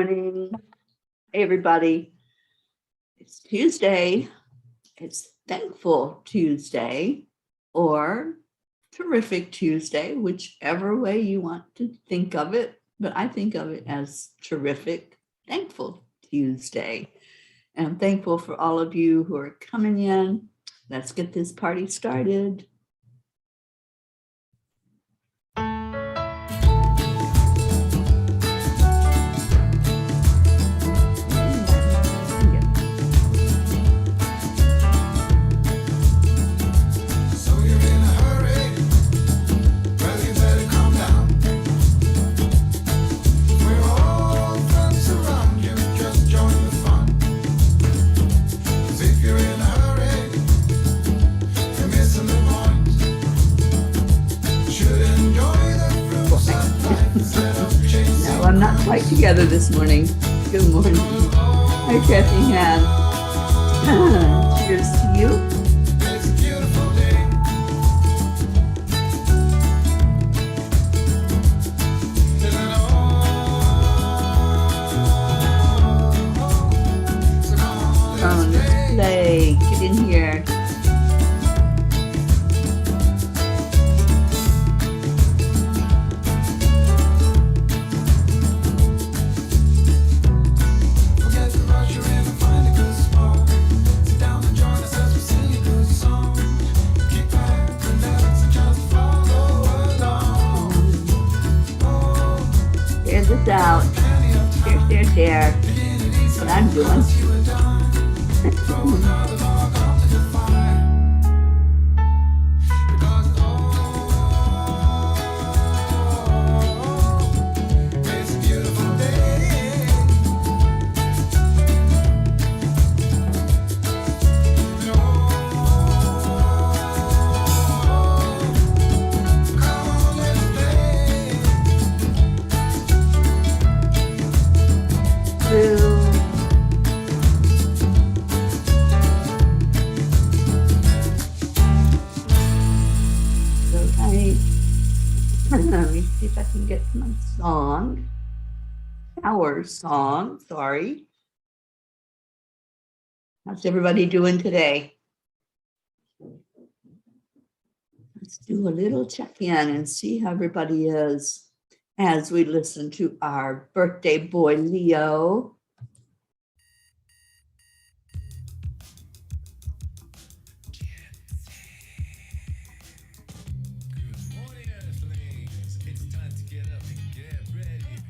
morning, everybody. It's Tuesday. It's Thankful Tuesday or Terrific Tuesday, whichever way you want to think of it. But I think of it as Terrific Thankful Tuesday. And I'm thankful for all of you who are coming in. Let's get this party started. I'm not quite together this morning. Good morning. Hi, Chanting Is. Cheers to you. It's a beautiful day. Let's play. Get in here. Out. Share. That's what I'm doing. Let me see if I can get my song. Our song, sorry. How's everybody doing today? Let's do a little check-in and see how everybody is as we listen to our birthday boy, Leo.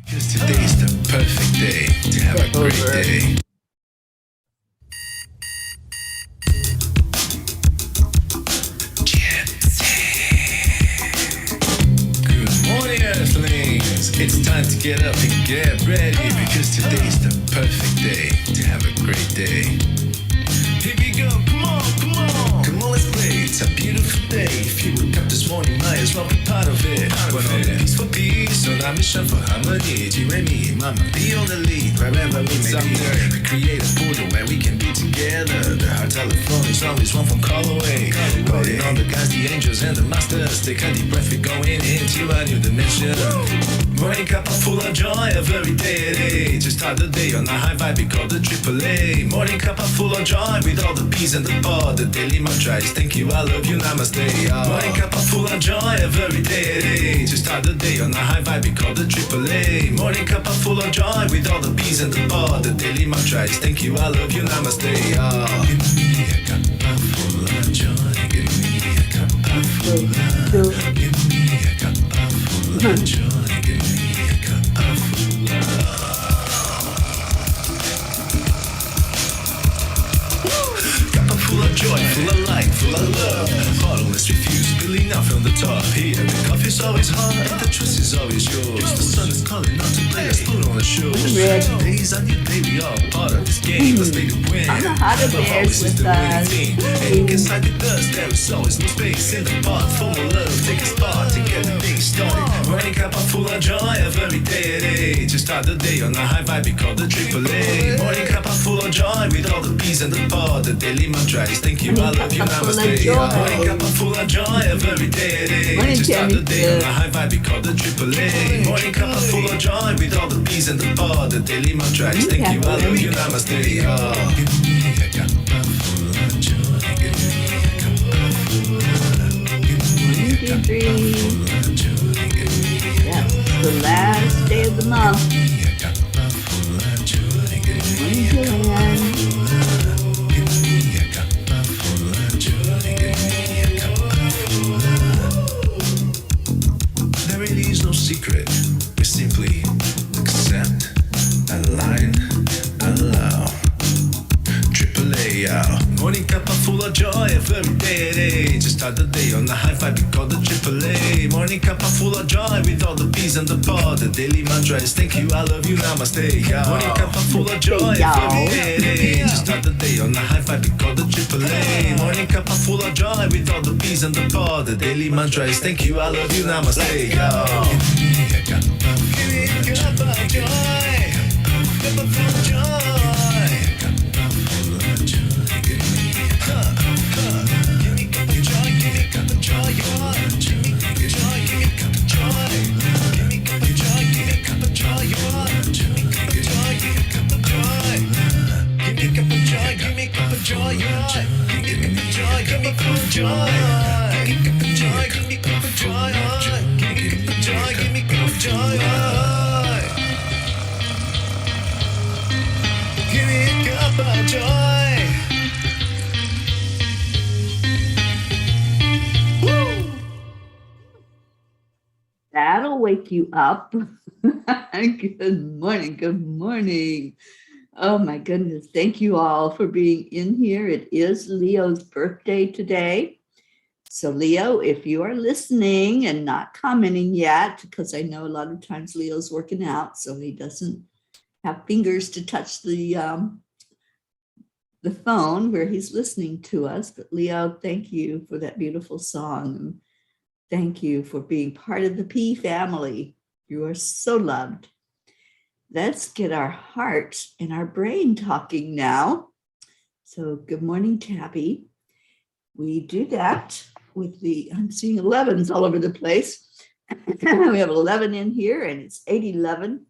Because today's the perfect day to have a great day. Good morning, Earthlings. It's time to get up and get ready. Because today's the perfect day to have a great day. Here we go, come on. Come on, let's play. It's a beautiful day. If you woke up this morning, might as well be part of it. We're on the peace for peace, on our mission for harmony. You and me, mama, be on the lead, wherever we may be. We create a portal where we can be together. The heart telephone is always one phone call away. Calling on the guys, the angels and the masters. Take a deep breath, we're going into a new dimension. Morning cup full of joy, every day. Just start the day on a high vibe, we call the AAA. Morning cup full of joy, with all the peace and the power. The daily mantra is thank you, I love you, namaste. Morning cup full of joy, every day. Just start the day on a high vibe, we call the AAA. Morning cup full of joy, with all the peace and the power. The daily mantra is thank you, I love you, namaste. Give me a cup full of joy. Give me a cup full of. Give me a cup full of joy. Give me a cup full of. Full of joy, full of light, full of love. Bottomless refuse, spilling out from the top. Here, the coffee's always hot, and the trust is always yours. The sun is calling out to play, let's put on the show. Today's a new day, we all part of this game. Let's make it win. I'm the Hotter Bears with us. And inside the dust, there is always no space in the pot. Full of love, take a spot to get the day started. Running cup full of joy, every day. Just start the day on a high vibe, we call the AAA. Morning cup full of of joy with all the peas and the pod. The daily mantra is thank you, I love you, namaste. Morning cup full of joy of every day. To start the day on a high vibe, we call the AAA. Morning cup full of joy with all the peas and the pod. The daily mantra is thank you, I love you, namaste. Give me a cup full of joy. Give me a cup full of That's the last day of the month. Morning, Joanne. There really is no secret. We simply accept, align, allow. AAA, morning cup full of joy every day. Just start the day on the high vibe, we call the AAA. Morning cup full of joy with all the peas and the pod. The daily mantra is thank you, I love you, namaste. Morning cup full of joy every day. Just start the day on the high vibe, we call the AAA. Morning cup full of joy with all the peas and the pod. The daily mantra is thank you, I love you, namaste. Give me a cup of joy. Cup of joy. That'll wake you up. Good morning. Good morning. Oh my goodness. Thank you all for being in here. It is Leo's birthday today. So Leo, if you are listening and not commenting yet, because I know a lot of times Leo's working out, so he doesn't have fingers to touch the phone where he's listening to us. But Leo, thank you for that beautiful song. And thank you for being part of the P family. You are so loved. Let's get our heart and our brain talking now. So good morning, Tabby. We do that with I'm seeing 11s all over the place. We have 11 in here and it's 8:11.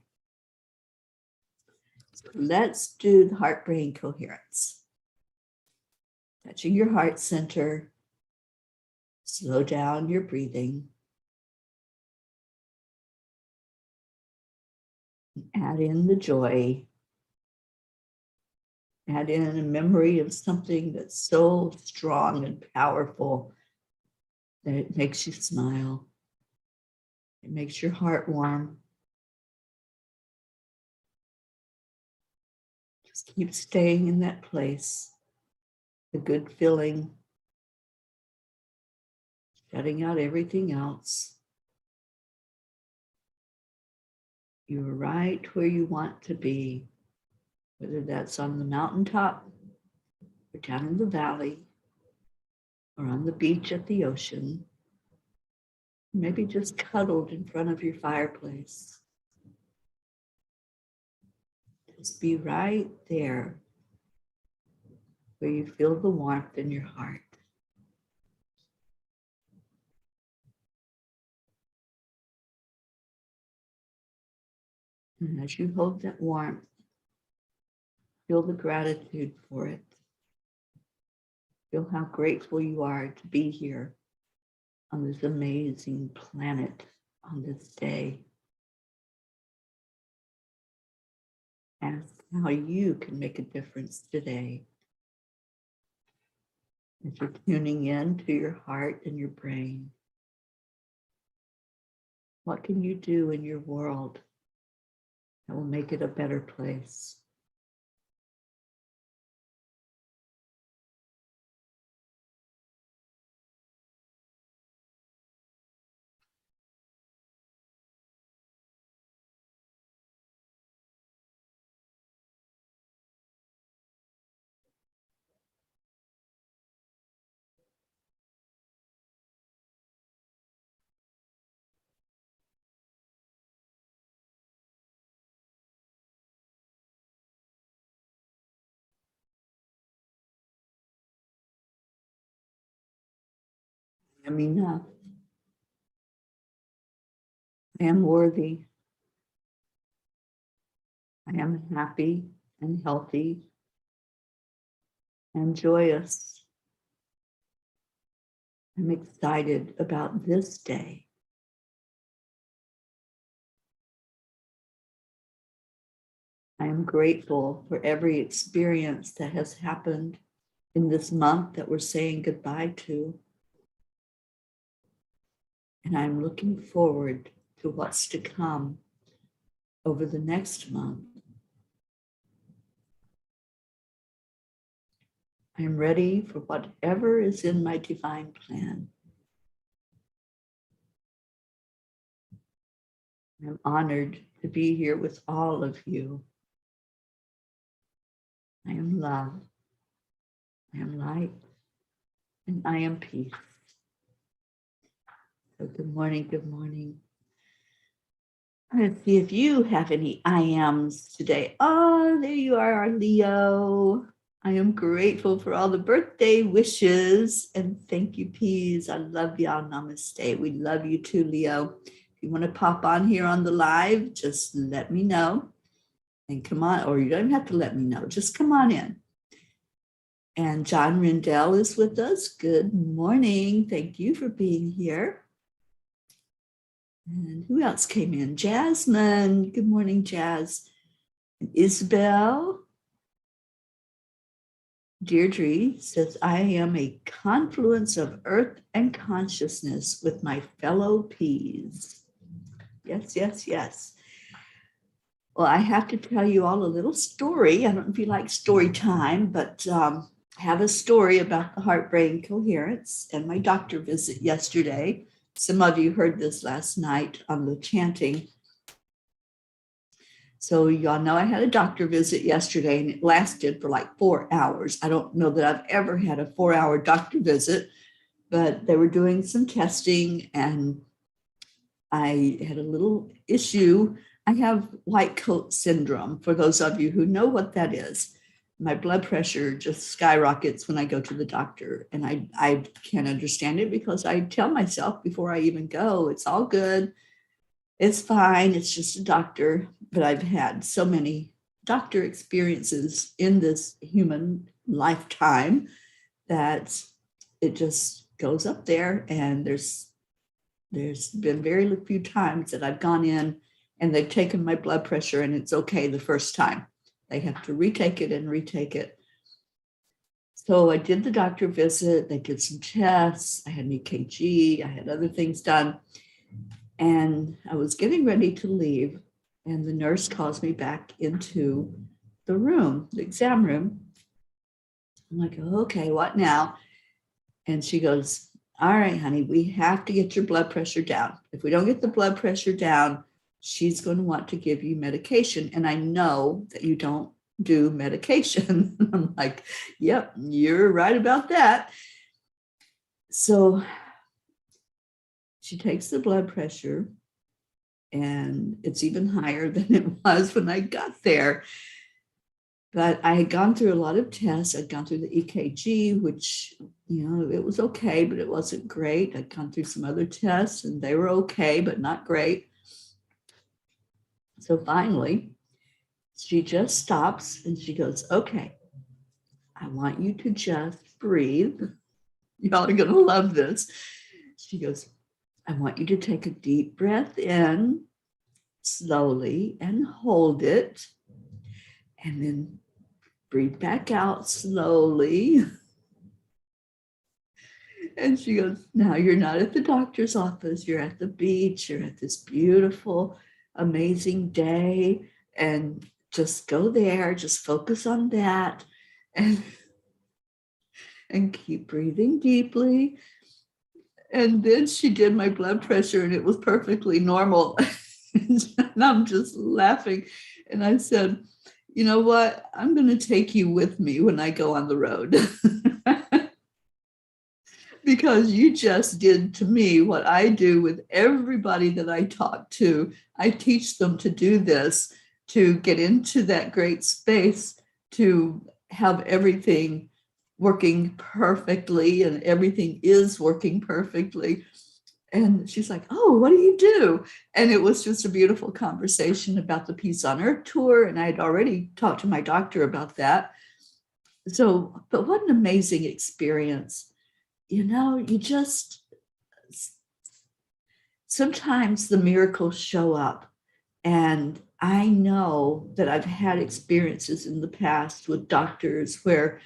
So let's do the heart brain coherence. Touching your heart center. Slow down your breathing. Add in the joy. Add in a memory of something that's so strong and powerful that it makes you smile. It makes your heart warm. Just keep staying in that place. The good feeling. Shutting out everything else. You're right where you want to be, whether that's on the mountaintop or down in the valley or on the beach at the ocean, maybe just cuddled in front of your fireplace. Just be right there where you feel the warmth in your heart. And as you hold that warmth, feel the gratitude for it. Feel how grateful you are to be here on this amazing planet on this day. Ask how you can make a difference today. As you're tuning in to your heart and your brain, what can you do in your world that will make it a better place? am enough. I am worthy. I am happy and healthy and joyous. I'm excited about this day. I am grateful for every experience that has happened in this month that we're saying goodbye to. And I'm looking forward to what's to come over the next month. I'm ready for whatever is in my divine plan. I'm honored to be here with all of you. I am love. I am light. And I am peace. So good morning, good morning. Let's see if you have any I ams today. Oh, there you are, Leo. I am grateful for all the birthday wishes. And thank you, Peas. I love y'all. Namaste. We love you too, Leo. If you want to pop on here on the live, just let me know. And come on, or you don't have to let me know. Just come on in. And John Rindell is with us. Good morning. Thank you for being here. And who else came in? Jasmine. Good morning, Jazz. And Isabel. Deirdre says, I am a confluence of earth and consciousness with my fellow peas. Yes, yes, yes. Well, I have to tell you all a little story. I don't know if you like story time, but I have a story about the heart-brain coherence and my doctor visit yesterday. Some of you heard this last night on the chanting. So y'all know I had a doctor visit yesterday and it lasted for like 4 hours. I don't know that I've ever had a 4-hour doctor visit, but they were doing some testing and I had a little issue. I have white coat syndrome, for those of you who know what that is. My blood pressure just skyrockets when I go to the doctor. And I can't understand it because I tell myself before I even go, it's all good. It's fine. It's just a doctor. But I've had so many doctor experiences in this human lifetime that it just goes up there. And there's been very few times that I've gone in and they've taken my blood pressure and it's okay the first time. They have to retake it and retake it. So I did the doctor visit. They did some tests. I had an EKG. I had other things done. And I was getting ready to leave. And the nurse calls me back into the room, the exam room. I'm like, okay, what now? And she goes, all right, honey, we have to get your blood pressure down. If we don't get the blood pressure down, she's going to want to give you medication. And I know that you don't do medication. I'm like, yep, you're right about that. So she takes the blood pressure and it's even higher than it was when I got there. But I had gone through a lot of tests. I'd gone through the EKG, which, it was okay, but it wasn't great. I'd gone through some other tests and they were okay, but not great. So finally, she just stops and she goes, okay, I want you to just breathe. Y'all are going to love this. She goes, I want you to take a deep breath in slowly and hold it. And then breathe back out slowly. And she goes, now you're not at the doctor's office. You're at the beach. You're at this beautiful, amazing day. And just go there. Just focus on that. And keep breathing deeply. And then she did my blood pressure and it was perfectly normal. And I'm just laughing. And I said, you know what? I'm going to take you with me when I go on the road. Because you just did to me what I do with everybody that I talk to. I teach them to do this, to get into that great space, to have everything working perfectly and everything is working perfectly. And she's like, oh, what do you do? And it was just a beautiful conversation about the Peace on Earth tour. And I had already talked to my doctor about that. So, but what an amazing experience. You just, sometimes the miracles show up. And I know that I've had experiences in the past with doctors where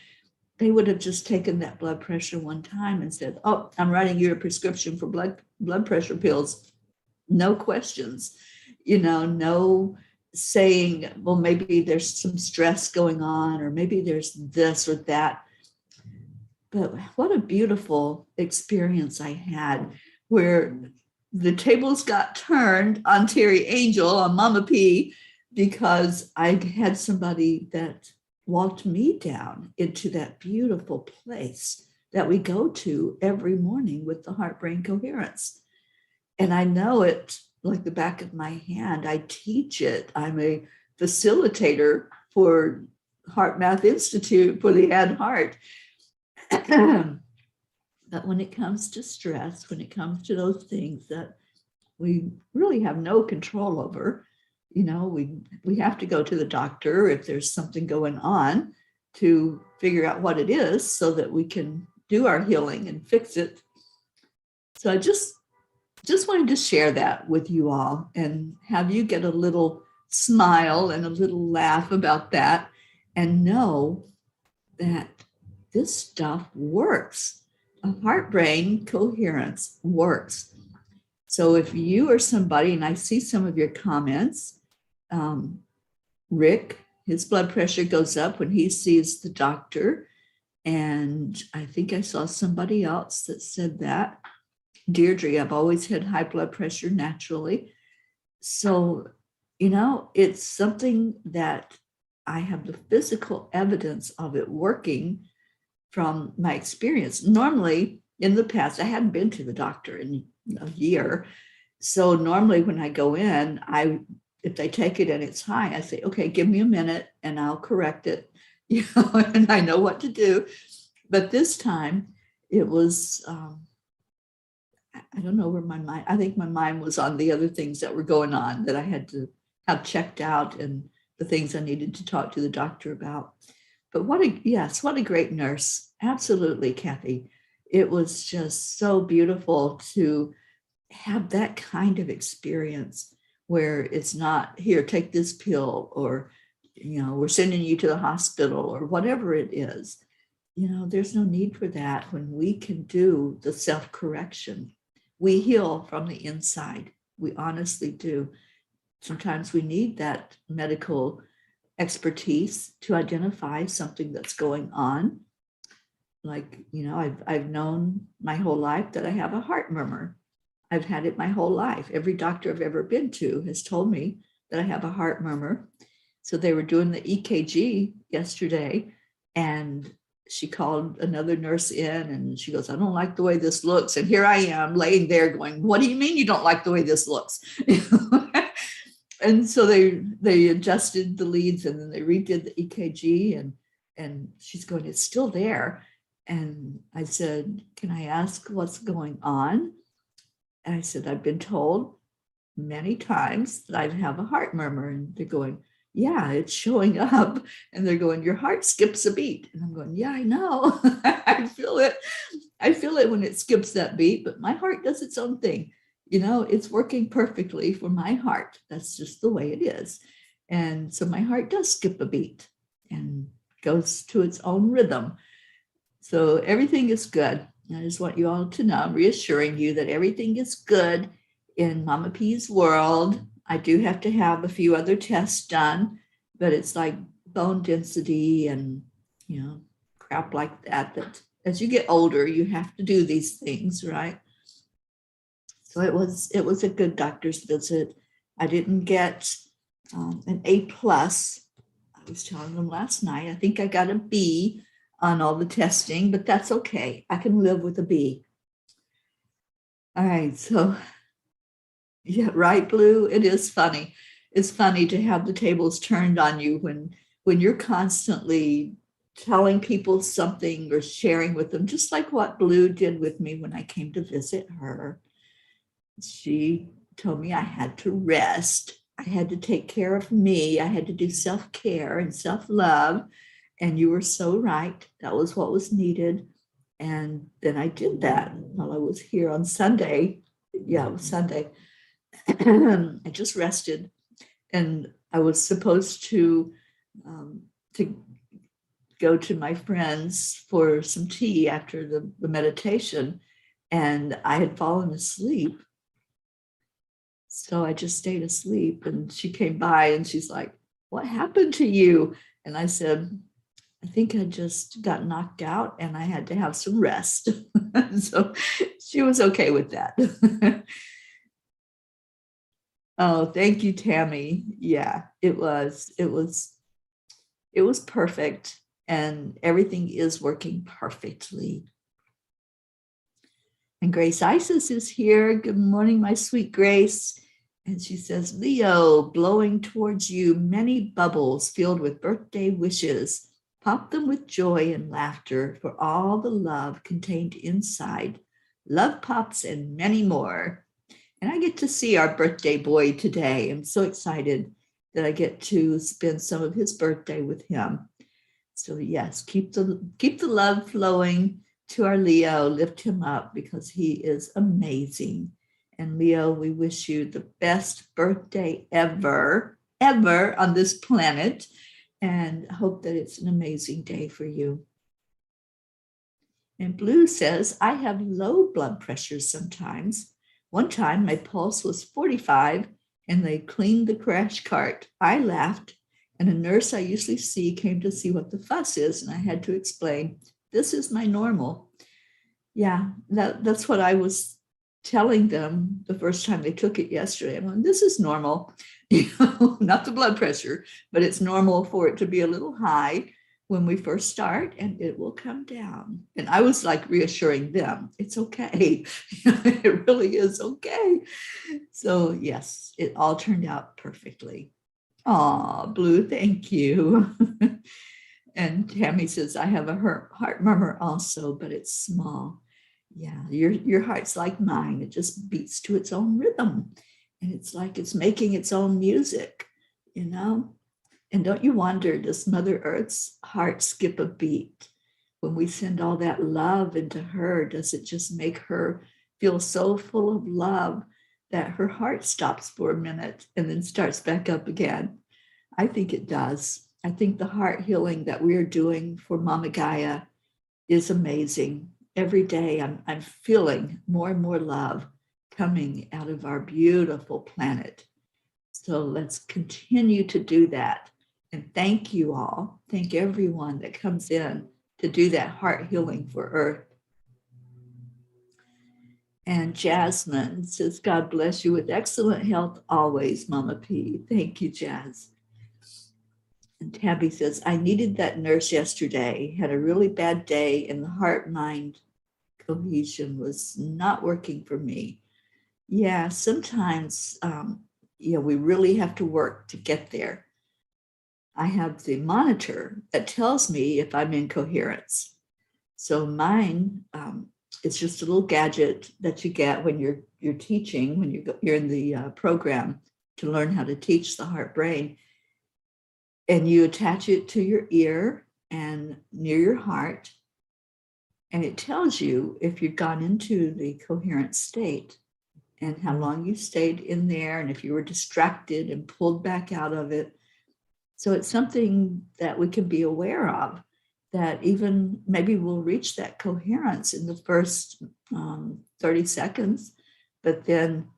they would have just taken that blood pressure one time and said, oh, I'm writing you a prescription for blood pressure pills. No questions, no saying, well, maybe there's some stress going on, or maybe there's this or that. But what a beautiful experience I had where the tables got turned on Teri Angel, on Mama P, because I had somebody that walked me down into that beautiful place that we go to every morning with the Heart Brain Coherence. And I know it like the back of my hand. I teach it. I'm a facilitator for Heart Math Institute for the Ad Heart. But when it comes to stress, when it comes to those things that we really have no control over, we have to go to the doctor if there's something going on to figure out what it is so that we can do our healing and fix it. So I just wanted to share that with you all and have you get a little smile and a little laugh about that and know that this stuff works. A Heart Brain Coherence works. So if you are somebody, and I see some of your comments, Rick, his blood pressure goes up when he sees the doctor. And I think I saw somebody else that said that. Deirdre, I've always had high blood pressure naturally. So, it's something that I have the physical evidence of it working from my experience. Normally, in the past, I hadn't been to the doctor in a year. So normally when I go in, if they take it and it's high, I say, okay, give me a minute and I'll correct it, and I know what to do. But this time it was, I don't know where I think my mind was on the other things that were going on that I had to have checked out and the things I needed to talk to the doctor about. But what a great nurse. Absolutely, Kathy. It was just so beautiful to have that kind of experience where it's not, here, take this pill, or, we're sending you to the hospital, or whatever it is. There's no need for that when we can do the self-correction. We heal from the inside. We honestly do. Sometimes we need that medical expertise to identify something that's going on. Like, I've known my whole life that I have a heart murmur. I've had it my whole life. Every doctor I've ever been to has told me that I have a heart murmur. So they were doing the EKG yesterday, and she called another nurse in and she goes, I don't like the way this looks. And here I am laying there going, what do you mean you don't like the way this looks? And so they adjusted the leads and then they redid the EKG, and she's going, it's still there. And I said, can I ask what's going on? And I said, I've been told many times that I have a heart murmur. And they're going, yeah, it's showing up. And they're going, your heart skips a beat. And I'm going, yeah, I know. I feel it. I feel it when it skips that beat, but my heart does its own thing. It's working perfectly for my heart. That's just the way it is. And so my heart does skip a beat and goes to its own rhythm. So everything is good. I just want you all to know, I'm reassuring you that everything is good in Mama P's world. I do have to have a few other tests done, but it's like bone density and, crap like that, that as you get older, you have to do these things, right? So it was a good doctor's visit. I didn't get an A+. I was telling them last night, I think I got a B on all the testing, but that's okay. I can live with a B. All right, so yeah, right, Blue? It is funny. It's funny to have the tables turned on you when you're constantly telling people something or sharing with them, just like what Blue did with me when I came to visit her. She told me I had to rest. I had to take care of me. I had to do self-care and self-love. And you were so right. That was what was needed. And then I did that while I was here on Sunday. Yeah, it was Sunday. I just rested. And I was supposed to go to my friends for some tea after the meditation. And I had fallen asleep. So I just stayed asleep, and she came by and she's like, "What happened to you?" And I said, "I think I just got knocked out and I had to have some rest." So she was okay with that. Oh, thank you, Tammy. Yeah, it was perfect, and everything is working perfectly. And Grace Isis is here. Good morning, my sweet Grace. And she says, Leo, blowing towards you many bubbles filled with birthday wishes. Pop them with joy and laughter for all the love contained inside. Love pops and many more. And I get to see our birthday boy today. I'm so excited that I get to spend some of his birthday with him. So yes, keep the love flowing to our Leo, lift him up because he is amazing. And Leo, we wish you the best birthday ever on this planet, and hope that it's an amazing day for you. And Blue says, I have low blood pressure sometimes. One time my pulse was 45 and they cleaned the crash cart. I laughed, and a nurse I usually see came to see what the fuss is, and I had to explain, this is my normal. Yeah, that's what I was telling them the first time they took it yesterday. I'm like, this is normal, not the blood pressure, but it's normal for it to be a little high when we first start, and it will come down. And I was like reassuring them, it's okay. It really is okay. So yes, it all turned out perfectly. Aw, Blue, thank you. And Tammy says, I have a heart murmur also, but it's small. Yeah, your heart's like mine. It just beats to its own rhythm. And it's like it's making its own music, you know? And don't you wonder, does Mother Earth's heart skip a beat? When we send all that love into her, does it just make her feel so full of love that her heart stops for a minute and then starts back up again? I think it does. I think the heart healing that we're doing for Mama Gaia is amazing. Every day I'm feeling more and more love coming out of our beautiful planet. So let's continue to do that. And thank you all. Thank everyone that comes in to do that heart healing for Earth. And Jasmine says, God bless you with excellent health always, Mama P. Thank you, Jazz. And Tabby says, I needed that nurse yesterday, had a really bad day, and the heart-mind cohesion was not working for me. Yeah, sometimes, we really have to work to get there. I have the monitor that tells me if I'm in coherence. So mine, it's just a little gadget that you get when you're teaching, when you're in the program to learn how to teach the heart brain. And you attach it to your ear and near your heart, and it tells you if you've gone into the coherent state and how long you stayed in there, and if you were distracted and pulled back out of it. So it's something that we can be aware of, that even maybe we'll reach that coherence in the first 30 seconds, but then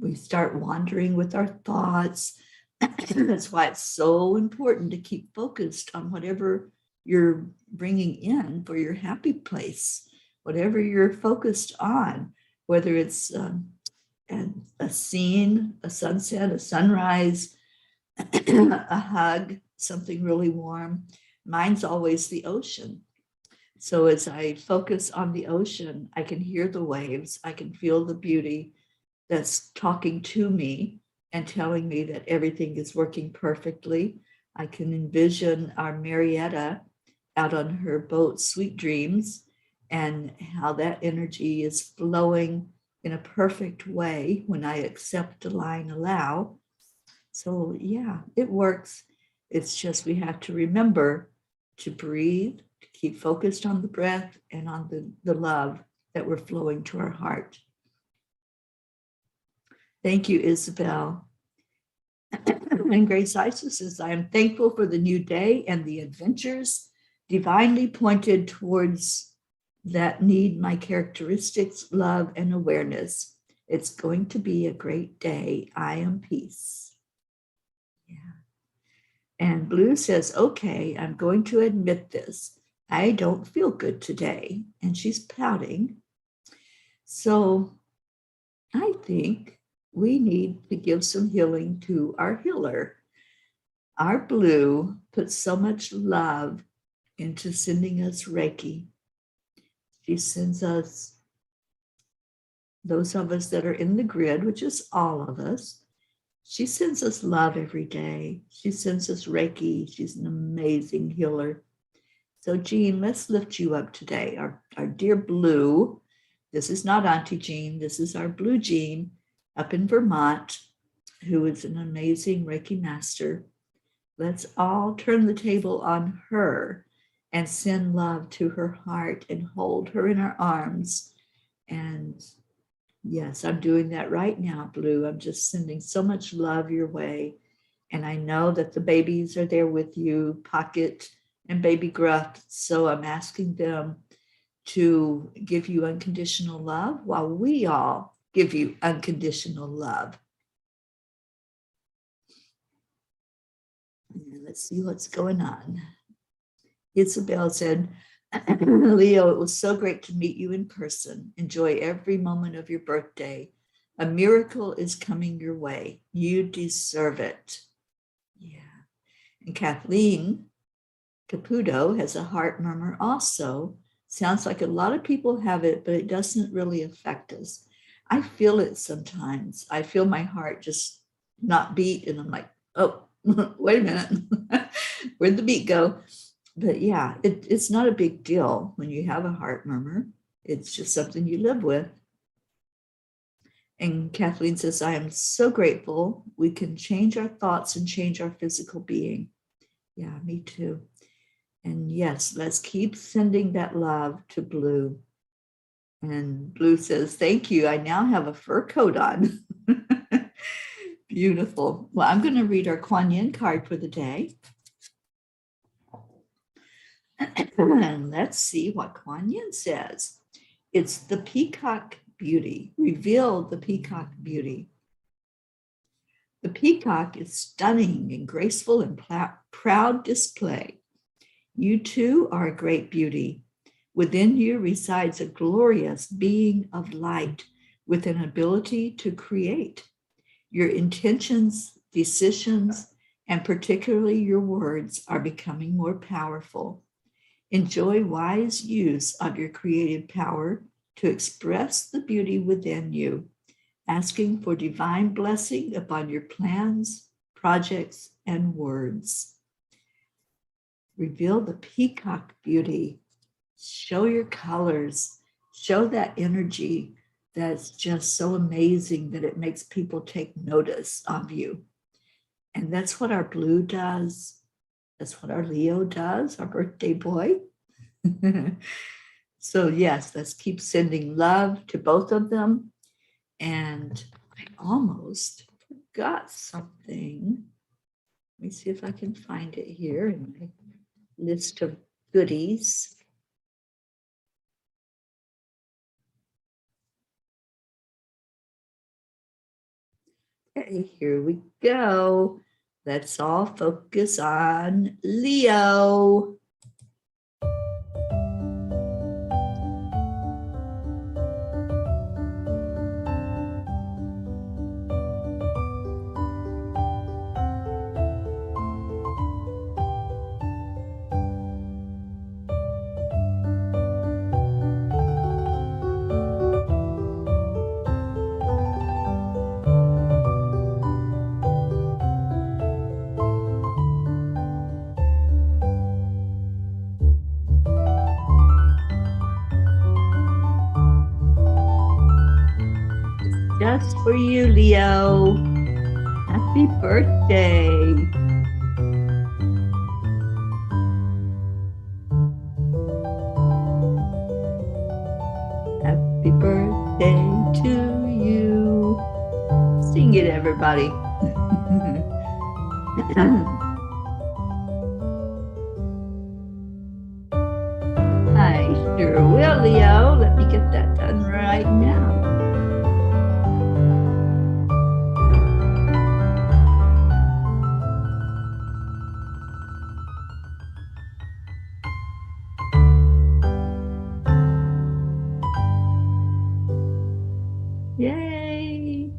we start wandering with our thoughts. That's why it's so important to keep focused on whatever you're bringing in for your happy place, whatever you're focused on, whether it's a scene, a sunset, a sunrise, a hug, something really warm. Mine's always the ocean. So as I focus on the ocean, I can hear the waves, I can feel the beauty that's talking to me and telling me that everything is working perfectly. I can envision our Marietta out on her boat, Sweet Dreams, and how that energy is flowing in a perfect way when I accept, align, allow. So yeah, it works. It's just we have to remember to breathe, to keep focused on the breath and on the love that we're flowing to our heart. Thank you, Isabel. And Grace Isis says, I am thankful for the new day and the adventures divinely pointed towards that need my characteristics, love, and awareness. It's going to be a great day. I am peace. Yeah. And Blue says, okay, I'm going to admit this. I don't feel good today. And she's pouting. So I think we need to give some healing to our healer. Our Blue puts so much love into sending us Reiki. She sends us, those of us that are in the grid, which is all of us, she sends us love every day. She sends us Reiki. She's an amazing healer. So Jean, let's lift you up today. Our dear Blue, this is not Auntie Jean, this is our Blue Jean up in Vermont, who is an amazing Reiki master. Let's all turn the table on her and send love to her heart and hold her in our arms. And yes, I'm doing that right now, Blue. I'm just sending so much love your way. And I know that the babies are there with you, Pocket and Baby Gruff. So I'm asking them to give you unconditional love while we all give you unconditional love. And let's see what's going on. Isabel said, Leo, it was so great to meet you in person. Enjoy every moment of your birthday. A miracle is coming your way. You deserve it. Yeah. And Kathleen Caputo has a heart murmur also. Sounds like a lot of people have it, but it doesn't really affect us. I feel it sometimes. I feel my heart just not beat, and I'm like, oh, wait a minute. Where'd the beat go? But yeah, it's not a big deal when you have a heart murmur. It's just something you live with. And Kathleen says, I am so grateful we can change our thoughts and change our physical being. Yeah, me too. And yes, let's keep sending that love to Blue. And Blue says, thank you. I now have a fur coat on. Beautiful. Well, I'm going to read our Kuan Yin card for the day. And let's see what Kuan Yin says. It's the peacock beauty. Reveal the peacock beauty. The peacock is stunning and graceful and proud display. You too are a great beauty. Within you resides a glorious being of light with an ability to create. Your intentions, decisions, and particularly your words are becoming more powerful. Enjoy wise use of your creative power to express the beauty within you, asking for divine blessing upon your plans, projects, and words. Reveal the peacock beauty. Show your colors. Show that energy that's just so amazing that it makes people take notice of you. And that's what our Blue does. That's what our Leo does, our birthday boy. So yes, let's keep sending love to both of them. And I almost forgot something. Let me see if I can find it here in my list of goodies. Okay, here we go. Let's all focus on Leo. just for you, Leo. Happy birthday. Happy birthday to you. Sing it, everybody. I sure will, Leo. Let me get that done right now. Yay!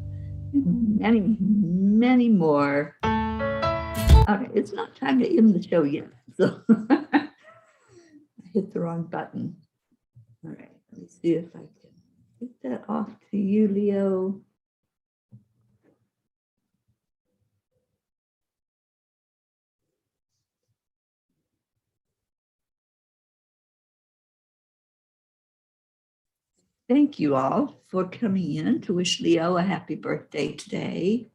Many more. Okay, it's not time to end the show yet. So I hit the wrong button. All right, let me see if I can get that off to you, Leo. Thank you all for coming in to wish Leo a happy birthday today.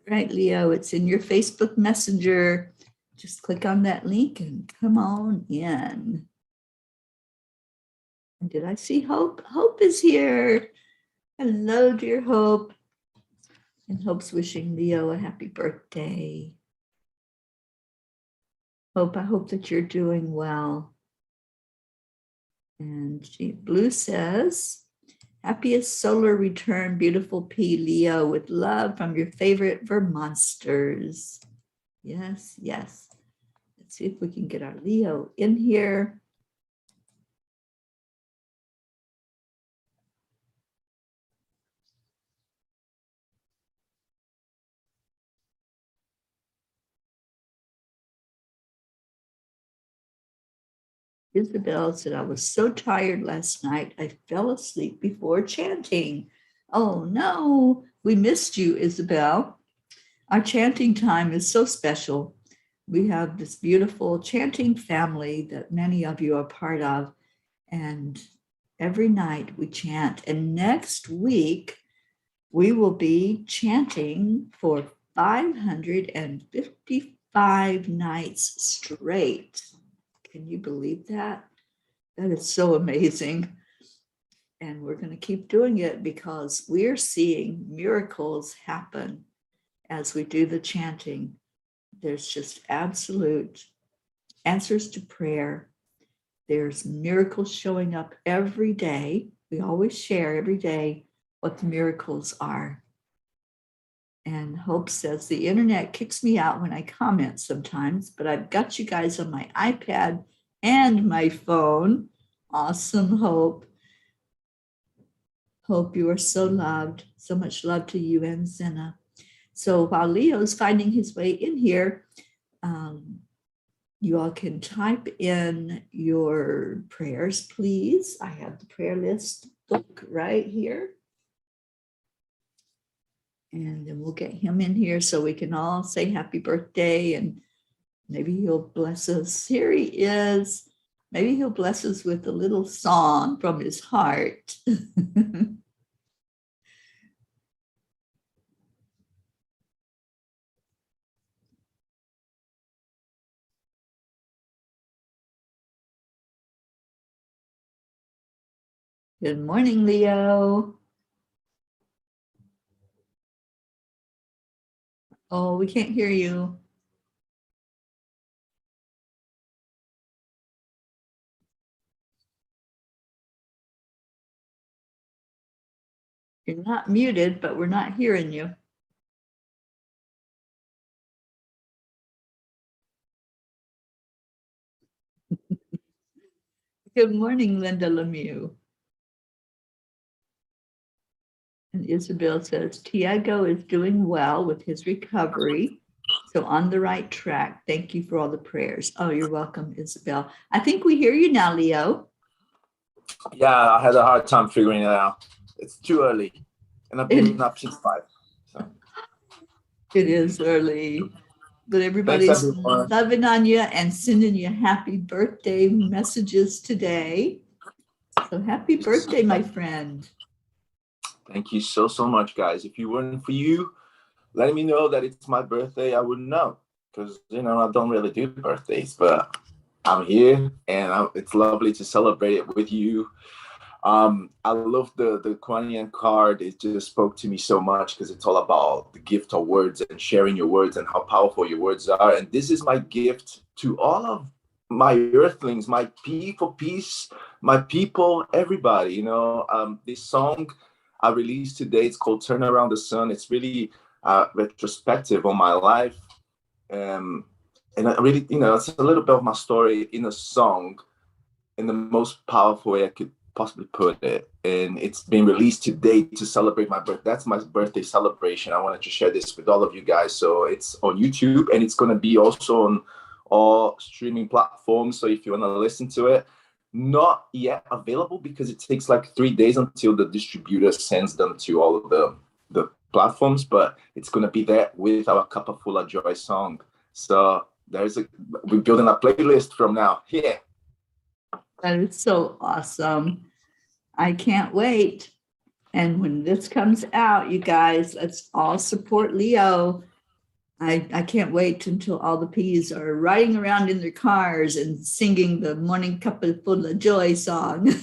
Right, Leo, it's in your Facebook Messenger. Just click on that link and come on in. And did I see Hope? Hope is here. Hello, dear Hope. And Hope's wishing Leo a happy birthday. Hope, I hope that you're doing well. And Blue says, happiest solar return, beautiful P, Leo, with love from your favorite Vermonsters. Yes, yes. Let's see if we can get our Leo in here. Isabel said, I was so tired last night, I fell asleep before chanting. Oh no, we missed you, Isabel. Our chanting time is so special. We have this beautiful chanting family that many of you are part of. And every night we chant. And next week, we will be chanting for 555 nights straight. Can you believe that? That is so amazing. And we're going to keep doing it because we're seeing miracles happen as we do the chanting. There's just absolute answers to prayer. There's miracles showing up every day. We always share every day what the miracles are. And Hope says, the internet kicks me out when I comment sometimes, but I've got you guys on my iPad and my phone. Awesome, Hope. Hope, you are so loved. So much love to you and Zena. So while Leo's finding his way in here, you all can type in your prayers, please. I have the prayer list book right here. And then we'll get him in here so we can all say happy birthday, and maybe he'll bless us. Here he is. Maybe he'll bless us with a little song from his heart. Good morning, Leo. Oh, we can't hear you. You're not muted, but we're not hearing you. Good morning, Linda Lemieux. And Isabel says, Tiago is doing well with his recovery. So on the right track. Thank you for all the prayers. Oh, you're welcome, Isabel. I think we hear you now, Leo. Yeah, I had a hard time figuring it out. It's too early. And I've been up since 5. So. It is early. But everybody's everyone. loving on you and sending you happy birthday messages today. So happy birthday, my friend. Thank you so much, guys. If it weren't for you letting me know that it's my birthday, I wouldn't know. Because, I don't really do birthdays, but I'm here and it's lovely to celebrate it with you. I love the Kuan card. It just spoke to me so much because it's all about the gift of words and sharing your words and how powerful your words are. And this is my gift to all of my earthlings, my people, peace, my people, everybody. This song I released today, it's called Turn Around the Sun. It's really retrospective on my life. And I really, it's a little bit of my story in a song in the most powerful way I could possibly put it. And it's been released today to celebrate my birthday. That's my birthday celebration. I wanted to share this with all of you guys. So it's on YouTube and it's going to be also on all streaming platforms. So if you want to listen to it, not yet available because it takes like 3 days until the distributor sends them to all of the platforms, but it's going to be there with our Cuppa JoY song. So we're building a playlist from now. Yeah. That is so awesome. I can't wait. And when this comes out, you guys, let's all support Leo. I can't wait until all the P's are riding around in their cars and singing the Morning Cuppa JoY song.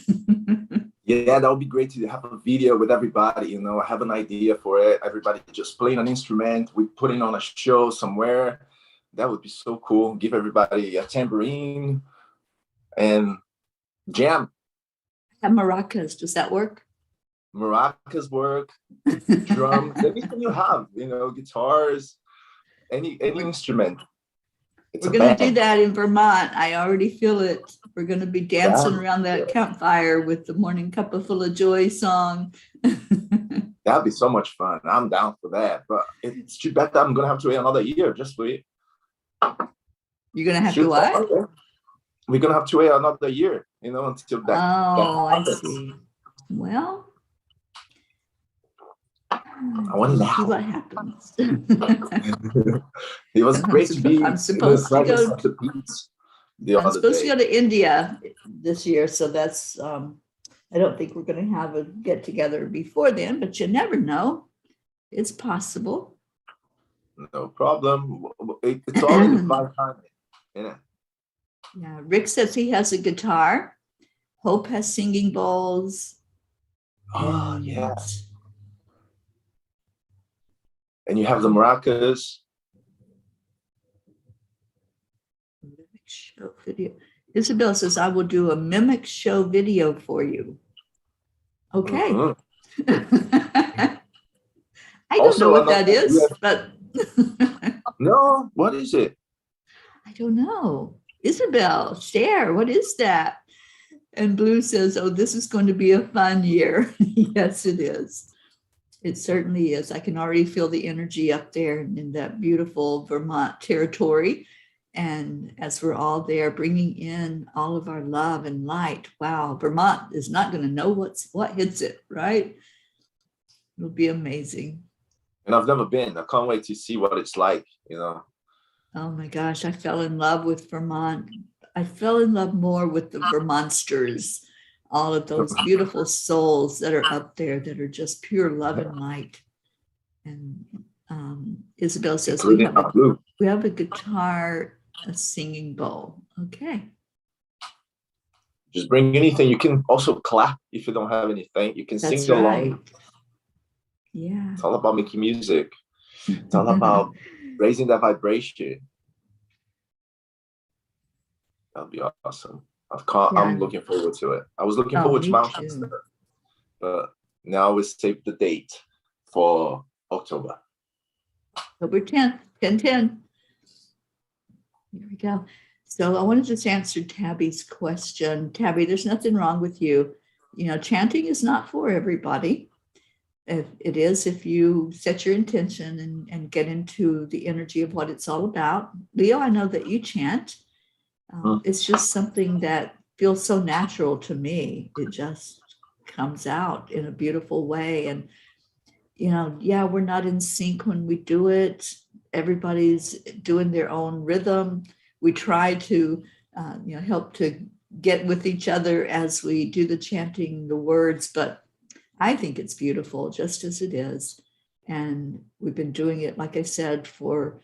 Yeah, that would be great to have a video with everybody. I have an idea for it. Everybody just playing an instrument. We putting on a show somewhere. That would be so cool. Give everybody a tambourine and jam. Have maracas. Does that work? Maracas work. Drums. Anything you have. Guitars. Any instrument. We're going to do that in Vermont. I already feel it. We're going to be dancing around that campfire with the Morning Cuppa JoY song. That'd be so much fun. I'm down for that. But it's too bad that I'm going to have to wait another year just for it. You're going to have to what? We're going to have to wait another year, until that. I see. Well, I want to see what happens. It was great to be. I'm supposed to go. I'm supposed to go to India this year, so that's. I don't think we're going to have a get together before then, but you never know. It's possible. No problem. It's all in divine timing. Yeah. Rick says he has a guitar. Hope has singing bowls. Oh, yes. And you have the maracas. Mimic show video. Isabel says, I will do a mimic show video for you. Okay. I don't know what that is, but. No, what is it? I don't know. Isabel, share, what is that? And Blue says, oh, this is going to be a fun year. Yes, it is. It certainly is. I can already feel the energy up there in that beautiful Vermont territory. And as we're all there bringing in all of our love and light, wow, Vermont is not going to know what hits it, right? It'll be amazing. And I've never been. I can't wait to see what it's like, Oh my gosh, I fell in love with Vermont. I fell in love more with the Vermonsters, all of those beautiful souls that are up there that are just pure love and light. And Isabel says we have a guitar, a singing bowl. Okay. Just bring anything. You can also clap if you don't have anything. You can sing along. Yeah. It's all about making music. It's all about raising that vibration. That'll be awesome. I'm looking forward to it. I was looking forward to mountains, but now we saved the date for October. October 10th, 10/10. Here we go. So I want to just answer Tabby's question. Tabby, there's nothing wrong with you. Chanting is not for everybody. It is if you set your intention and get into the energy of what it's all about. Leo, I know that you chant. It's just something that feels so natural to me. It just comes out in a beautiful way. And, we're not in sync when we do it. everybody's doing their own rhythm. We try to help to get with each other as we do the chanting, the words, but I think it's beautiful just as it is. And we've been doing it, like I said, for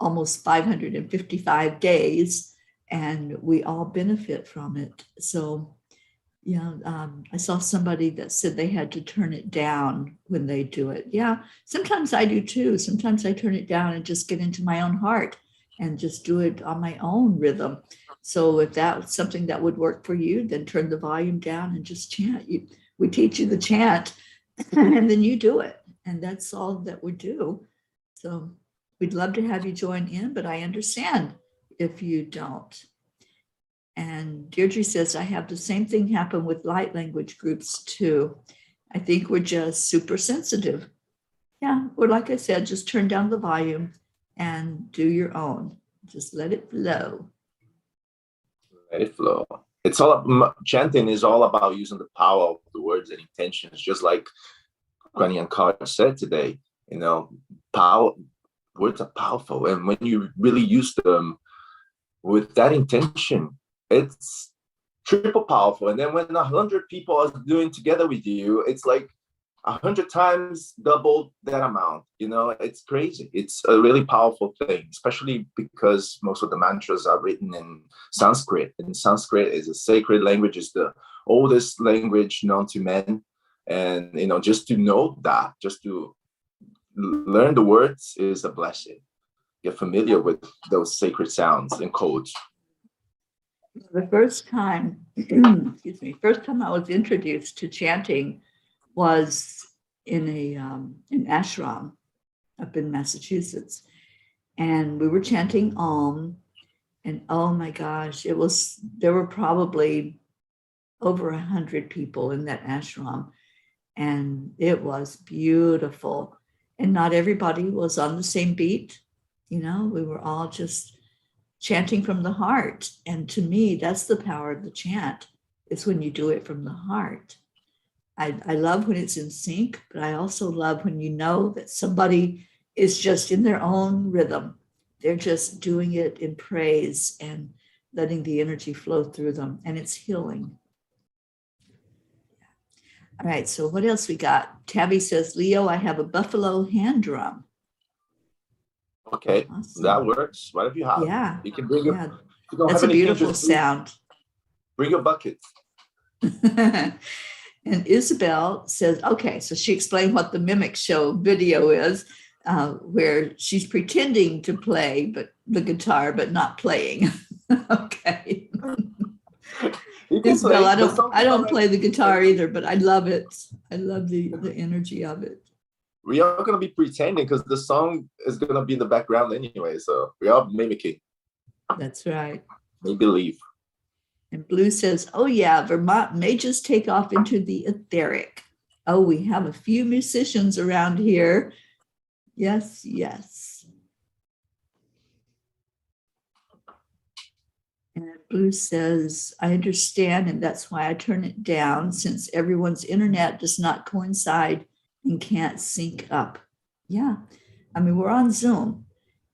almost 555 days, and we all benefit from it. So, I saw somebody that said they had to turn it down when they do it. Yeah, sometimes I do too. Sometimes I turn it down and just get into my own heart and just do it on my own rhythm. So if that's something that would work for you, then turn the volume down and just chant. We teach you the chant and then you do it. And that's all that we do. So we'd love to have you join in, but I understand if you don't. And Deirdre says, I have the same thing happen with light language groups too. I think we're just super sensitive. Yeah, or like I said, just turn down the volume and do your own. Just let it flow. Let it flow. It's all chanting is all about using the power of the words and intentions, just like Granny and Carter said today. Power, words are powerful, and when you really use them with that intention, it's triple powerful. And then when 100 people are doing together with you, it's like 100 times double that amount. It's crazy. It's a really powerful thing, especially because most of the mantras are written in Sanskrit, and Sanskrit is a sacred language. It's the oldest language known to men. And just to know that, just to learn the words is a blessing. Get familiar with those sacred sounds and codes. The first time, first time I was introduced to chanting was in an ashram up in Massachusetts. And we were chanting Om, and oh my gosh, there were probably over 100 people in that ashram. And it was beautiful. And not everybody was on the same beat. We were all just chanting from the heart. And to me, that's the power of the chant. It's when you do it from the heart. I love when it's in sync, but I also love when you know that somebody is just in their own rhythm. They're just doing it in praise and letting the energy flow through them. And it's healing. All right, so what else we got? Tabby says, Leo, I have a buffalo hand drum. Okay, awesome. That works. Whatever you have. Yeah. You can bring it. Yeah. That's a beautiful sound. Bring your bucket. And Isabel says, okay, so she explained what the Mimic Show video is, where she's pretending to play the guitar, but not playing. Okay. Isabel, I don't play the guitar either, but I love it. I love the energy of it. We are going to be pretending because the song is going to be in the background anyway. So we are mimicking. That's right. Make believe. And Blue says, oh yeah, Vermont may just take off into the etheric. Oh, we have a few musicians around here. Yes, yes. And Blue says, I understand, and that's why I turn it down, since everyone's internet does not coincide and can't sync up. Yeah, I mean, we're on Zoom,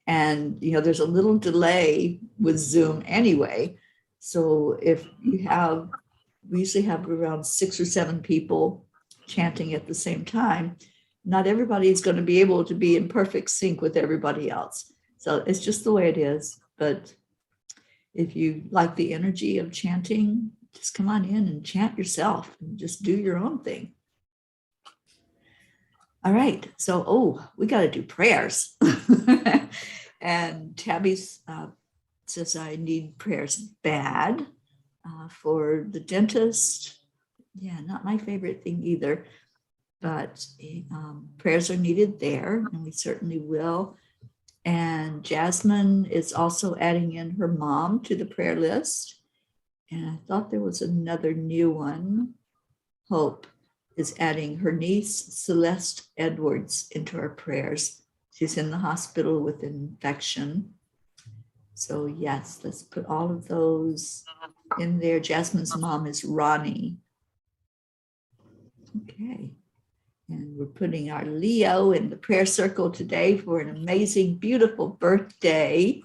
and there's a little delay with Zoom anyway. So if we usually have around 6 or 7 people chanting at the same time. Not everybody is going to be able to be in perfect sync with everybody else. So it's just the way it is. But if you like the energy of chanting, just come on in and chant yourself and just do your own thing. All right. So, we got to do prayers. And Tabby says, I need prayers bad for the dentist. Yeah, not my favorite thing either. But prayers are needed there, and we certainly will. And Jasmine is also adding in her mom to the prayer list. And I thought there was another new one. Hope is adding her niece, Celeste Edwards, into our prayers. She's in the hospital with infection. So yes, let's put all of those in there. Jasmine's mom is Ronnie. Okay. And we're putting our Leo in the prayer circle today for an amazing, beautiful birthday.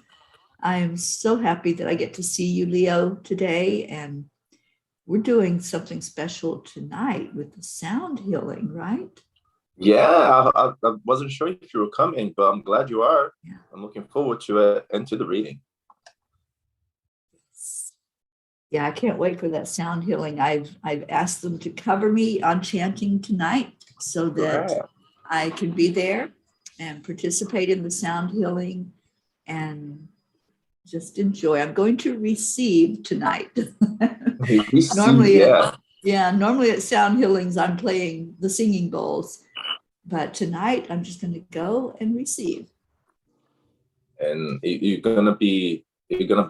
I am so happy that I get to see you, Leo, today. And we're doing something special tonight with the sound healing, right? Yeah, I wasn't sure if you were coming, but I'm glad you are. Yeah. I'm looking forward to it and to the reading. Yeah, I can't wait for that sound healing. I've asked them to cover me on chanting tonight so that I can be there and participate in the sound healing and just enjoy. I'm going to receive tonight. Normally at sound healings, I'm playing the singing bowls, but tonight I'm just going to go and receive. And you're gonna be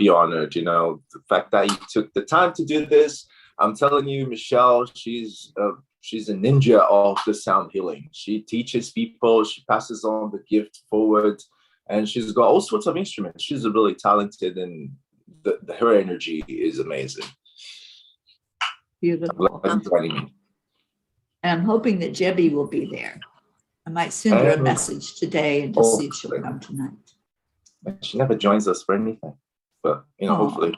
honored. You know, the fact that you took the time to do this. I'm telling you, Michelle, she's a ninja of the sound healing. She teaches people, she passes on the gift forward, and she's got all sorts of instruments. She's really talented, and her energy is amazing. Beautiful. I'm hoping that Jebby will be there. I might send her a message today and just see if she'll come tonight. She never joins us for anything, but hopefully.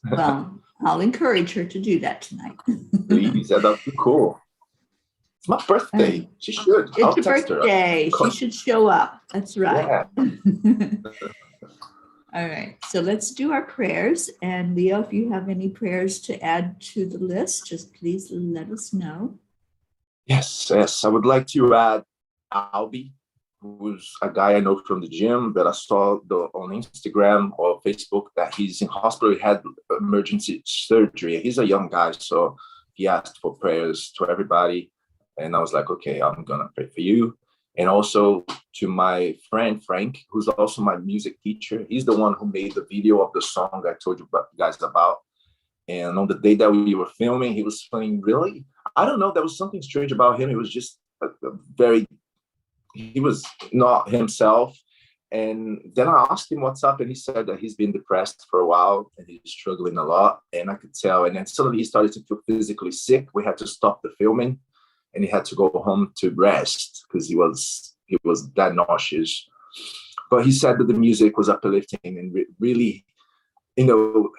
Well, I'll encourage her to do that tonight. Please, that'd be cool. It's my birthday. She should. It's your birthday. She should show up. That's right. Yeah. All right. So let's do our prayers. And Leo, if you have any prayers to add to the list, just please let us know. Yes. I would like to add Albie, who's a guy I know from the gym, but I saw on Instagram or Facebook that he's in hospital. He had emergency surgery. He's a young guy, so he asked for prayers to everybody. And I was like, okay, I'm going to pray for you. And also to my friend, Frank, who's also my music teacher. He's the one who made the video of the song I told you guys about. And on the day that we were filming, he was feeling really, I don't know, there was something strange about him. It was just he was not himself. And then I asked him what's up, and he said that he's been depressed for a while and he's struggling a lot. And I could tell. And then suddenly he started to feel physically sick. We had to stop the filming, and he had to go home to rest because he was that nauseous. But he said that the music was uplifting and really,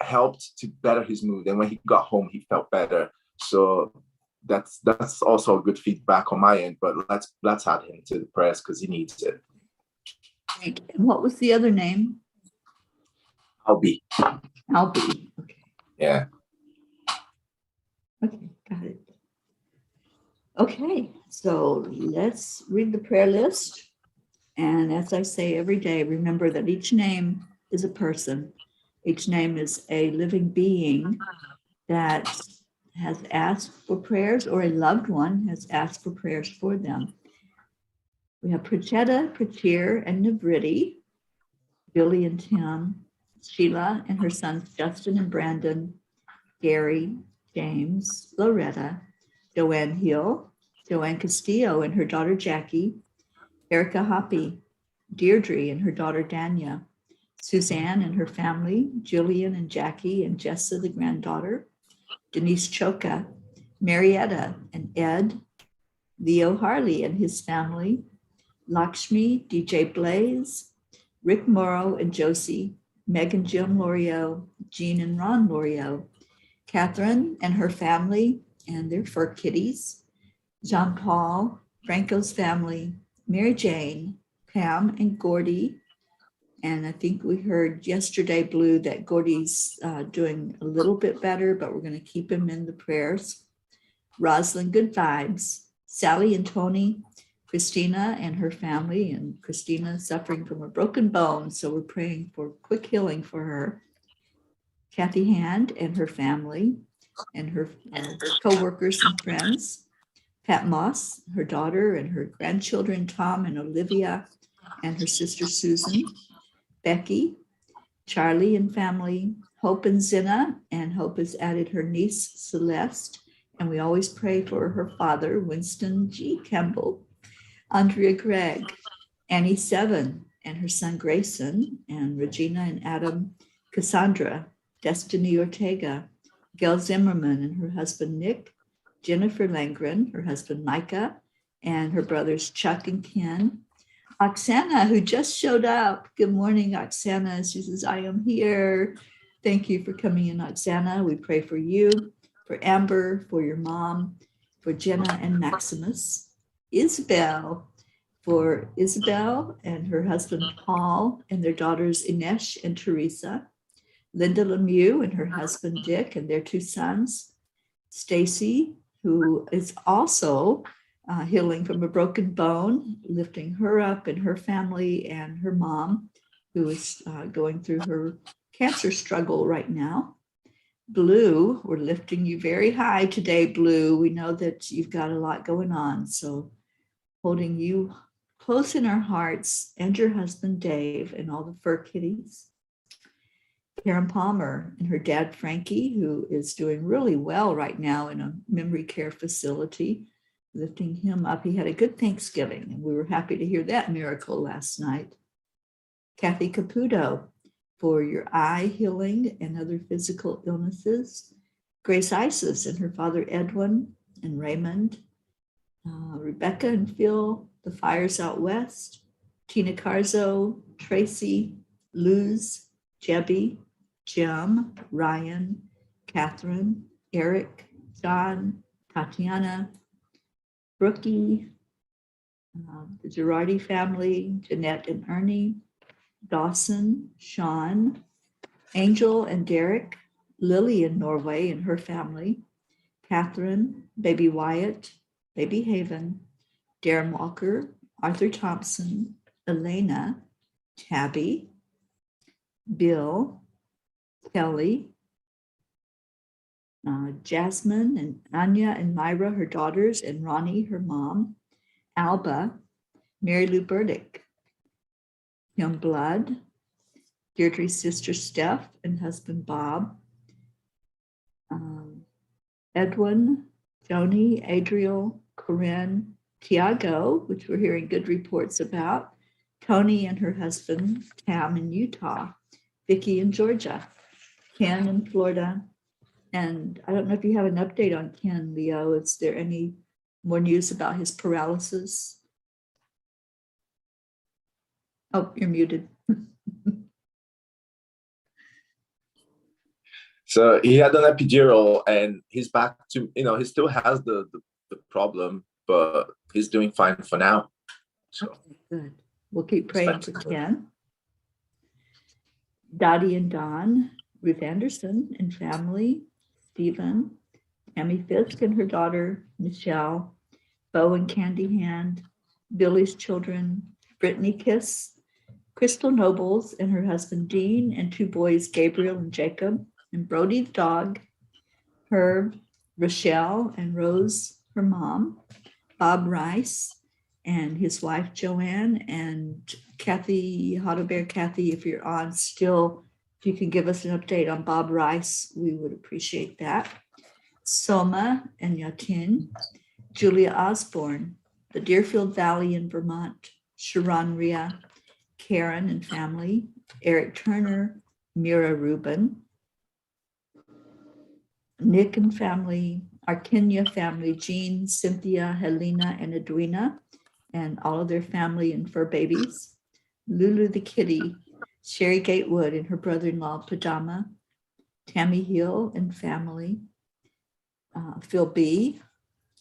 helped to better his mood. And when he got home, he felt better. So that's also a good feedback on my end. But let's add him to the prayers because he needs it. And what was the other name? Albie. Okay. Yeah. Okay, got it. Okay, so let's read the prayer list. And as I say every day, remember that each name is a person. Each name is a living being that has asked for prayers, or a loved one has asked for prayers for them. We have Prachetta, Prachir, and Navriti, Billy and Tim, Sheila and her sons Justin and Brandon, Gary, James, Loretta, Joanne Hill, Joanne Castillo and her daughter Jackie, Erica Hoppy, Deirdre and her daughter Dania, Suzanne and her family, Julian and Jackie and Jessa, the granddaughter, Denise Choka, Marietta and Ed, Leo Harley and his family, Lakshmi, DJ Blaze, Rick Morrow and Josie, Meg and Jim Lorio, Jean and Ron Lorio, Catherine and her family and their fur kitties, Jean-Paul, Franco's family, Mary Jane, Pam and Gordy. And I think we heard yesterday, Blue, that Gordy's doing a little bit better, but we're going to keep him in the prayers. Rosalind, good vibes. Sally and Tony, Christina and her family, and Christina suffering from a broken bone, so we're praying for quick healing for her. Kathy Hand and her family, and her co-workers and friends. Pat Moss, her daughter, and her grandchildren, Tom and Olivia, and her sister Susan. Becky, Charlie and family, Hope and Zinna, and Hope has added her niece Celeste, and we always pray for her father, Winston G. Campbell, Andrea Gregg, Annie Seven, and her son Grayson, and Regina and Adam, Cassandra, Destiny Ortega, Gail Zimmerman and her husband Nick, Jennifer Langren, her husband Micah, and her brothers Chuck and Ken. Oksana, who just showed up. Good morning, Oksana. She says, I am here. Thank you for coming in, Oksana. We pray for you, for Amber, for your mom, for Jenna and Maximus. Isabel, for Isabel and her husband Paul and their daughters Inesh and Teresa. Linda Lemieux and her husband Dick and their two sons. Stacy, who is also healing from a broken bone, lifting her up and her family, and her mom, who is going through her cancer struggle right now. Blue, we're lifting you very high today, Blue. We know that you've got a lot going on, so holding you close in our hearts, and your husband Dave and all the fur kitties. Karen Palmer and her dad Frankie, who is doing really well right now in a memory care facility, lifting him up. He had a good Thanksgiving, and we were happy to hear that miracle last night. Kathy Caputo, for your eye healing and other physical illnesses. Grace Isis and her father Edwin and Raymond. Rebecca and Phil, the fires out west. Tina Carzo, Tracy, Luz, Jebby, Jim, Ryan, Catherine, Eric, John, Tatiana, Brookie, the Girardi family, Jeanette and Ernie, Dawson, Sean, Angel and Derek, Lily in Norway and her family, Catherine, baby Wyatt, baby Haven, Darren Walker, Arthur Thompson, Elena, Tabby, Bill, Kelly, Jasmine and Anya and Myra, her daughters, and Ronnie, her mom, Alba, Mary Lou Burdick, Young Blood, Deirdre's sister Steph and husband Bob, Edwin, Joni, Adriel, Corinne, Tiago, which we're hearing good reports about, Tony and her husband Tam in Utah, Vicky in Georgia, Ken in Florida. And I don't know if you have an update on Ken, Leo. Is there any more news about his paralysis? Oh, you're muted. So he had an epidural and he's back to, he still has the problem, but he's doing fine for now. So okay, good. We'll keep praying for Ken. Dottie and Don, Ruth Anderson and family, Stephen, Tammy Fisk and her daughter, Michelle, Bo and Candy Hand, Billy's children, Brittany Kiss, Crystal Nobles and her husband Dean, and two boys, Gabriel and Jacob, and Brody the dog, Herb, Rochelle and Rose, her mom, Bob Rice and his wife Joanne, and Kathy, Hotto Bear Kathy, if you're on still, if you can give us an update on Bob Rice, we would appreciate that. Soma and Yatin, Julia Osborne, the Deerfield Valley in Vermont, Sharon Ria, Karen and family, Eric Turner, Mira Rubin, Nick and family, our Kenya family, Jean, Cynthia, Helena, and Edwina, and all of their family and fur babies, Lulu the kitty, Sherry Gatewood and her brother-in-law, Pajama, Tammy Hill and family, Phil B.,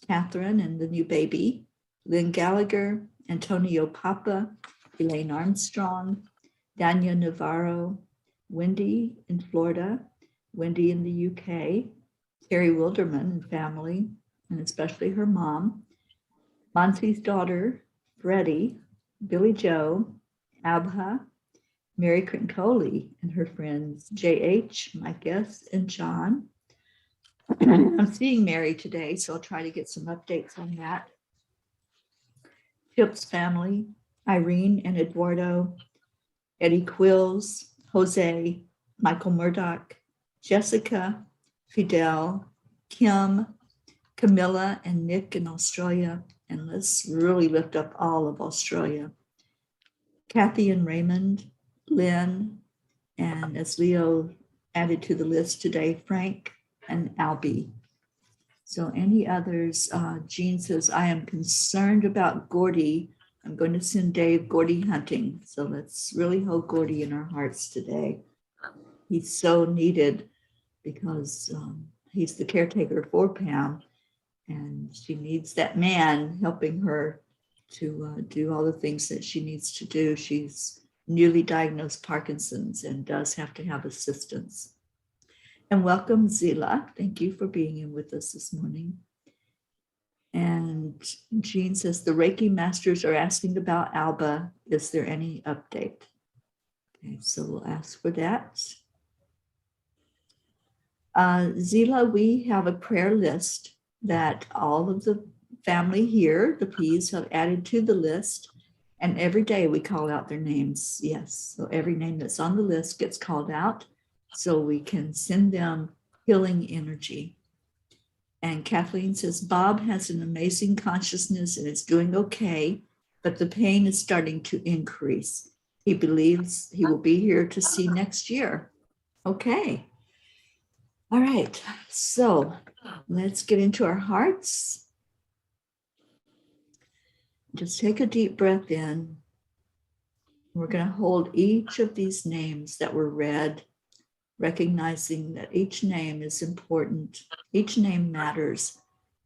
Catherine and the new baby, Lynn Gallagher, Antonio Papa, Elaine Armstrong, Dania Navarro, Wendy in Florida, Wendy in the UK, Terry Wilderman and family, and especially her mom, Monsi's daughter, Freddie, Billy Joe, Abha, Mary Crincoli and her friends, JH, my guest, and John. I'm seeing Mary today, so I'll try to get some updates on that. Chip's family, Irene and Eduardo, Eddie Quills, Jose, Michael Murdoch, Jessica, Fidel, Kim, Camilla, and Nick in Australia. And let's really lift up all of Australia. Kathy and Raymond, Lynn, and as Leo added to the list today, Frank and Albie. So any others? Jean says, I am concerned about Gordy. I'm going to send Dave Gordy hunting. So let's really hold Gordy in our hearts today. He's so needed because he's the caretaker for Pam, and she needs that man helping her to do all the things that she needs to do. She's newly diagnosed Parkinson's and does have to have assistance. And welcome, Zila. Thank you for being in with us this morning. And Jean says, the Reiki masters are asking about Alba. Is there any update? Okay, so we'll ask for that. Zila, we have a prayer list that all of the family here, the P's, have added to the list. And every day we call out their names. Yes, so every name that's on the list gets called out so we can send them healing energy. And Kathleen says, Bob has an amazing consciousness and is doing okay, but the pain is starting to increase. He believes he will be here to see next year. Okay. All right, so let's get into our hearts. Just take a deep breath in. We're going to hold each of these names that were read, recognizing that each name is important. Each name matters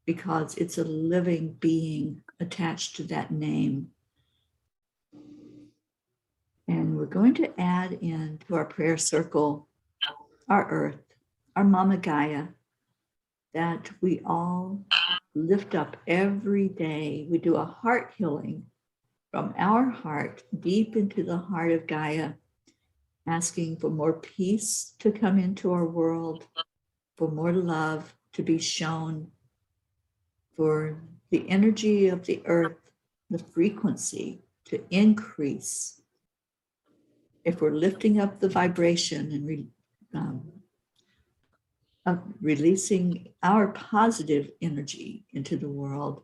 because it's a living being attached to that name. And we're going to add into our prayer circle our earth, our Mama Gaia, that we all lift up every day. We do a heart healing from our heart deep into the heart of Gaia, asking for more peace to come into our world, for more love to be shown, for the energy of the earth, the frequency to increase. If we're lifting up the vibration and releasing our positive energy into the world,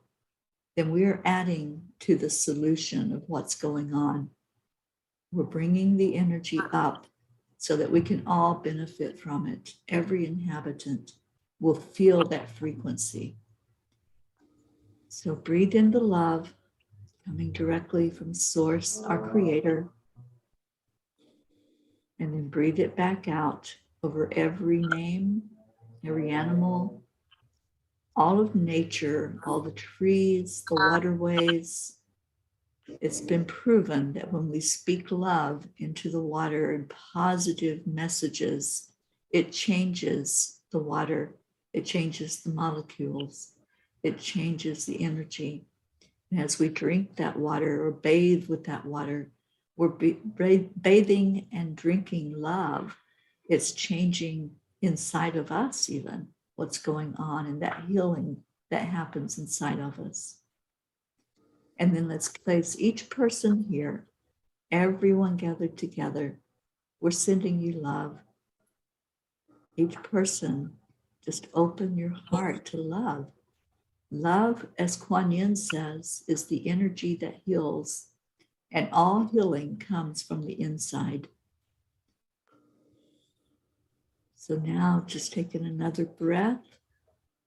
then we are adding to the solution of what's going on. We're bringing the energy up so that we can all benefit from it. Every inhabitant will feel that frequency. So breathe in the love coming directly from Source, our Creator, and then breathe it back out over every name, every animal, all of nature, all the trees, the waterways. It's been proven that when we speak love into the water and positive messages, it changes the water, it changes the molecules, it changes the energy. And as we drink that water or bathe with that water, we're bathing and drinking love. It's changing inside of us even what's going on and that healing that happens inside of us. And then let's place each person here, everyone gathered together. We're sending you love. Each person, just open your heart to love. Love, as Kuan Yin says, is the energy that heals, and all healing comes from the inside. So now just taking another breath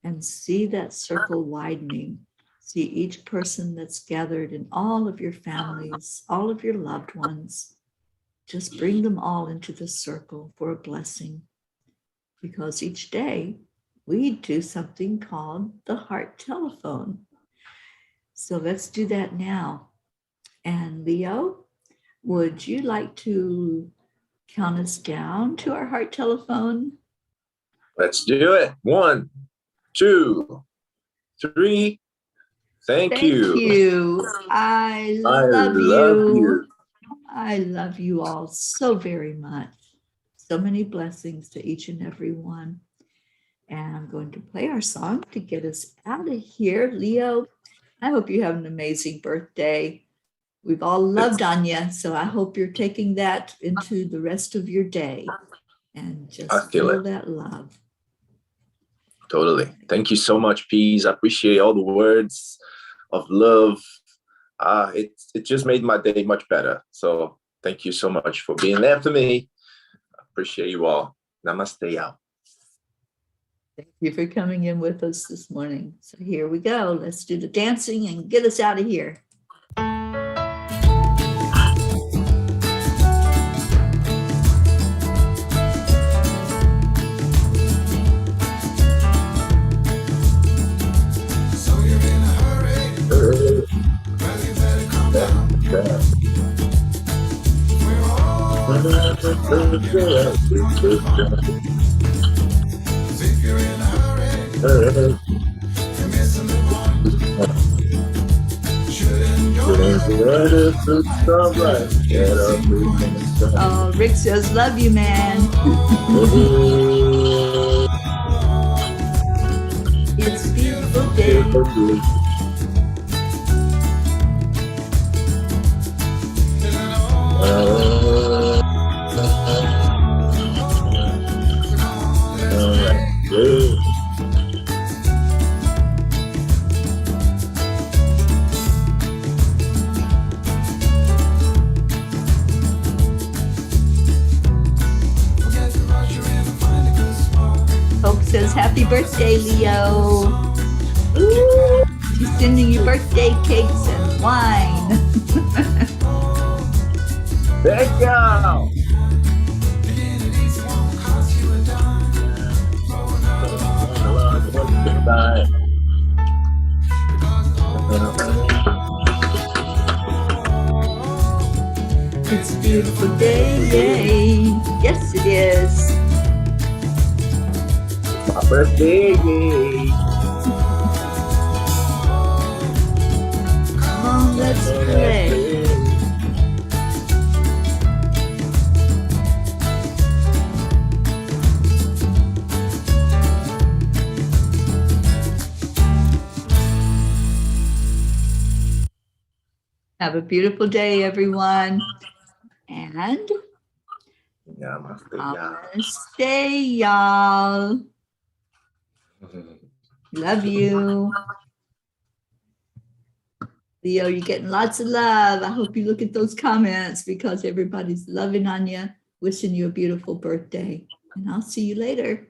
and see that circle widening. See each person that's gathered in all of your families, all of your loved ones. Just bring them all into the circle for a blessing. Because each day we do something called the heart telephone. So let's do that now. And Leo, would you like to count us down to our heart telephone? Let's do it. 1, 2, 3. Thank you. I love you. I love you all so very much. So many blessings to each and every one. And I'm going to play our song to get us out of here. Leo, I hope you have an amazing birthday. We've all loved on you, so I hope you're taking that into the rest of your day and just feel that love. Totally. Thank you so much, Peas. I appreciate all the words of love. It just made my day much better. So thank you so much for being there for me. I appreciate you all. Namaste out. Thank you for coming in with us this morning. So here we go. Let's do the dancing and get us out of here. So you're in a hurry, well you better calm down. We're all about to run, you know, if you're in a hurry, you're missing the point. Should enjoy Oh, Rick says, love you, man. It's a beautiful day. Hope says, happy birthday, Leo. Ooh, she's sending you birthday cakes and wine. Thank you. It's a beautiful day, yay. Yes, it is. My birthday. Come on, let's play. Have a beautiful day, everyone. And namaste, y'all. Love you. Leo, you're getting lots of love. I hope you look at those comments because everybody's loving on you, wishing you a beautiful birthday. And I'll see you later.